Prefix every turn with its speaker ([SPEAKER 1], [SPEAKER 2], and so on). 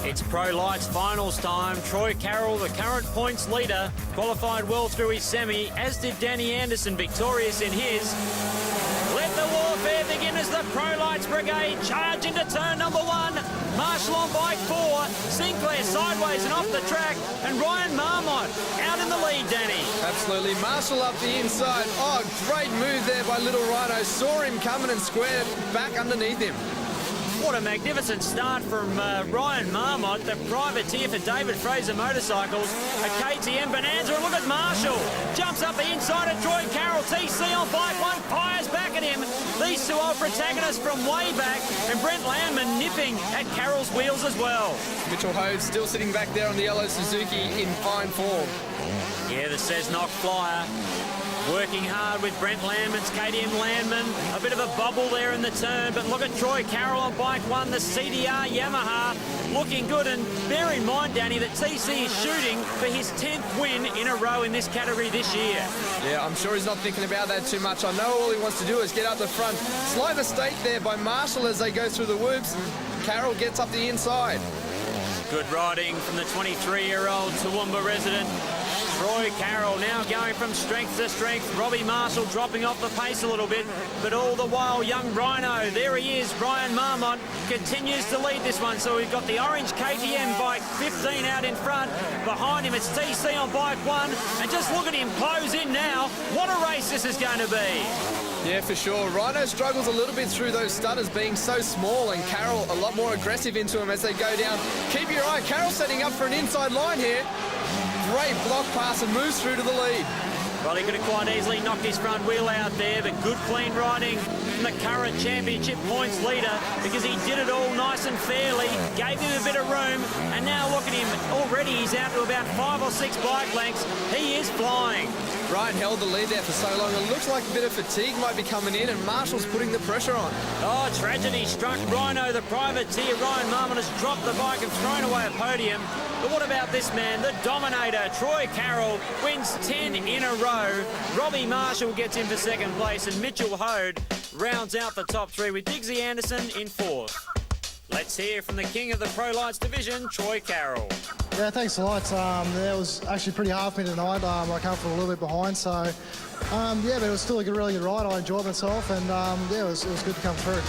[SPEAKER 1] It's Pro Lights finals time. Troy Carroll, the current points leader, qualified well through his semi, as did Danny Anderson, victorious in his. Let the warfare begin as the Pro Lights Brigade charge into turn number 1. Marshall on bike 4, Sinclair sideways and off the track, and Ryan Marmont out in the lead, Danny.
[SPEAKER 2] Absolutely. Marshall up the inside. Oh, great move there by Little Rhino. Saw him coming and squared back underneath him.
[SPEAKER 1] What a magnificent start from Ryan Marmont, the privateer for David Fraser Motorcycles. A KTM Bonanza, and look at Marshall. Jumps up the inside of Troy Carroll. TC on bike 1, fires back at him. These two old protagonists from way back, and Brent Landman nipping at Carroll's wheels as well.
[SPEAKER 2] Mitchell Hoad still sitting back there on the yellow Suzuki in fine form.
[SPEAKER 1] Yeah, the Cessnock Flyer. Working hard with Brent Landman's KTM Landman. A bit of a bubble there in the turn, but look at Troy Carroll on bike 1, the CDR Yamaha, looking good. And bear in mind, Danny, that TC is shooting for his 10th win in a row in this category this year.
[SPEAKER 2] Yeah, I'm sure he's not thinking about that too much. I know all he wants to do is get up the front. Slight mistake there by Marshall as they go through the whoops. Carroll gets up the inside.
[SPEAKER 1] Good riding from the 23-year-old Toowoomba resident. Troy Carroll now going from strength to strength. Robbie Marshall dropping off the pace a little bit, but all the while, young Rhino, there he is. Ryan Marmont continues to lead this one. So we've got the orange KTM bike 15 out in front. Behind him, it's TC on bike 1. And just look at him close in now. What a race this is going to be.
[SPEAKER 2] Yeah, for sure. Rhino struggles a little bit through those stutters being so small, and Carroll a lot more aggressive into him as they go down. Keep your eye. Carroll setting up for an inside line here. Great block pass and moves through to the lead.
[SPEAKER 1] Well, he could have quite easily knocked his front wheel out there, but good clean riding from the current championship points leader, because he did it all nice and fairly, gave him a bit of room, and now look at him. Already he's out to about 5 or 6 bike lengths. He is flying.
[SPEAKER 2] Ryan held the lead there for so long. It looks like a bit of fatigue might be coming in, and Marshall's putting the pressure on.
[SPEAKER 1] Oh, tragedy struck Rhino, the privateer. Ryan Marmont has dropped the bike and thrown away a podium. But what about this man, the dominator, Troy Carroll, wins 10 in a row. Robbie Marshall gets in for second place, and Mitchell Hoad rounds out the top 3 with Diggsy Anderson in 4th. Let's hear from the king of the Pro Lights division, Troy Carroll.
[SPEAKER 3] Yeah, thanks a lot. It was actually pretty hard for me tonight. I came from a little bit behind, so yeah, but it was still a really good ride. I enjoyed myself, and yeah, it was good to come through.